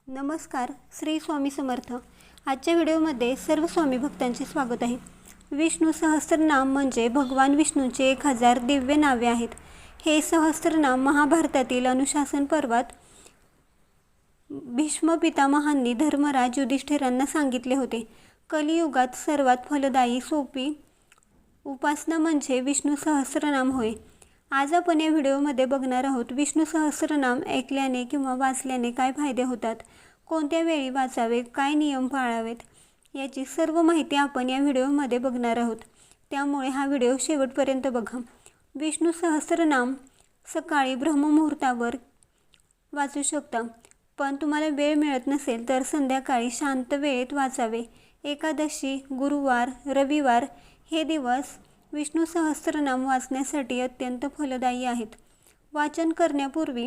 नमस्कार, श्री स्वामी समर्थ। आजच्या व्हिडिओमध्ये सर्व स्वामी भक्तांचे स्वागत आहे। विष्णू सहस्त्रनाम म्हणजे भगवान विष्णूचे 1000 दिव्य नावे आहेत। हे सहस्त्रनाम महाभारतातील अनुशासन पर्वात भीष्म पितामहांनी धर्मराज युधिष्ठिरांना सांगितले होते। कलियुगात सर्वात फलदायी सोपी उपासना म्हणजे विष्णू सहस्त्रनाम होय। आज आपण या व्हिडिओमध्ये बघणार आहोत विष्णू सहस्त्रनाम ऐकल्याने किंवा वाचल्याने काय फायदे होतात, कोणत्या वेळी वाचावे, काय नियम पाळावेत, याची सर्व माहिती आपण या व्हिडिओमध्ये बघणार आहोत। त्यामुळे हा व्हिडिओ शेवटपर्यंत बघा। विष्णू सहस्त्रनाम सकाळी ब्रह्ममुहूर्तावर वाचू शकता, पण तुम्हाला वेळ मिळत नसेल तर संध्याकाळी शांत वेळेत वाचावे। एकादशी, गुरुवार, रविवार हे दिवस विष्णू सहस्त्रनाम वाचण्यासाठी अत्यंत फलदायी आहेत। वाचन करण्यापूर्वी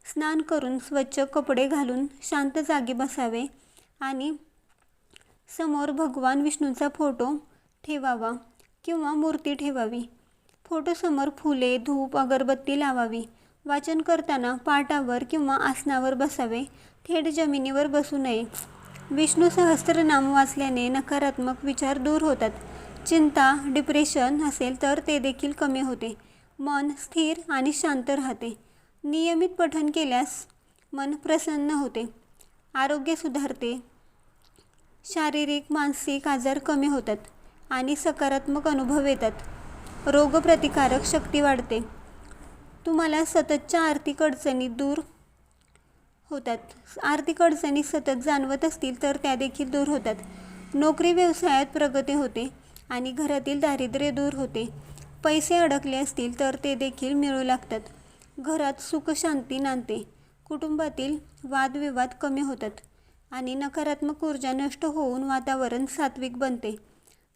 स्नान करून स्वच्छ कपडे घालून शांत जागी बसावे आणि समोर भगवान विष्णूचा फोटो ठेवावा किंवा मूर्ती ठेवावी। फोटोसमोर फुले, धूप, अगरबत्ती लावावी। वाचन करताना पाटावर किंवा आसनावर बसावे, थेट जमिनीवर बसू नये। विष्णू सहस्त्रनाम वाचल्याने नकारात्मक विचार दूर होतात। चिंता, डिप्रेशन असेल तर ते देखील कमी होते। मन स्थिर आणि शांत राहते। नियमित पठण केल्यास मन प्रसन्न होते, आरोग्य सुधारते, शारीरिक मानसिक आजार कमी होतात आणि सकारात्मक अनुभव येतात। रोगप्रतिकारक शक्ती वाढते। तुम्हाला सततच्या आर्थिक अडचणी दूर होतात। आर्थिक अडचणी सतत जाणवत असतील तर त्या देखील दूर होतात। नोकरी व्यवसायात प्रगती होते आणि घरातील दारिद्र्य दूर होते। पैसे अडकले असतील तर ते देखील मिळू लागतात। घरात सुख शांती नांदते। कुटुंबातील वादविवाद कमी होतात आणि नकारात्मक ऊर्जा नष्ट होऊन वातावरण सात्विक बनते।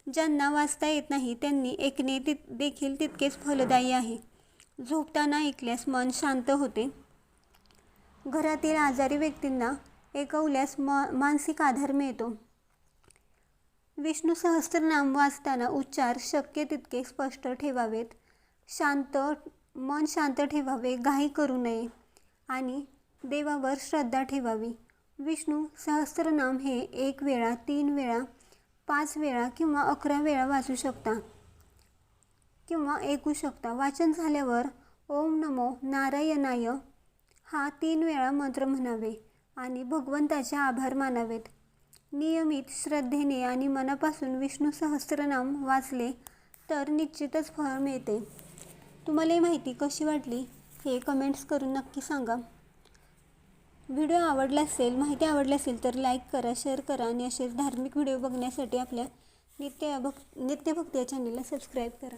ज्यांना वाचता येत नाही त्यांनी ऐकणे देखील तितकेच फलदायी आहे। झोपताना ऐकल्यास मन शांत होते। घरातील आजारी व्यक्तींना ऐकवल्यास मानसिक आधार मिळतो। विष्णू सहस्त्रनाम वाचताना उच्चार शक्य तितके स्पष्ट ठेवावेत। मन शांत ठेवावे, घाई करू नये आणि देवावर श्रद्धा ठेवावी। विष्णू सहस्त्रनाम हे 1 वेळा, 3 वेळा, 5 वेळा किंवा 11 वेळा वाचू शकता किंवा ऐकू शकता। वाचन झाल्यावर ओम नमो नारायणाय हा 3 वेळा मंत्र म्हणावे आणि भगवंताचे आभार मानावेत। नियमित श्रद्धेने आणि मनापासून विष्णू सहस्त्रनाम वाचले तर निश्चितच फळ मिळते। तुम्हाला ही माहिती कशी वाटली हे कमेंट्स करून नक्की सांगा। व्हिडिओ आवडला असेल, माहिती आवडली असेल तर लाईक करा, शेअर करा आणि असेच धार्मिक व्हिडिओ बघण्यासाठी आपल्या नित्यभक्ती या चॅनलला सबस्क्राईब करा।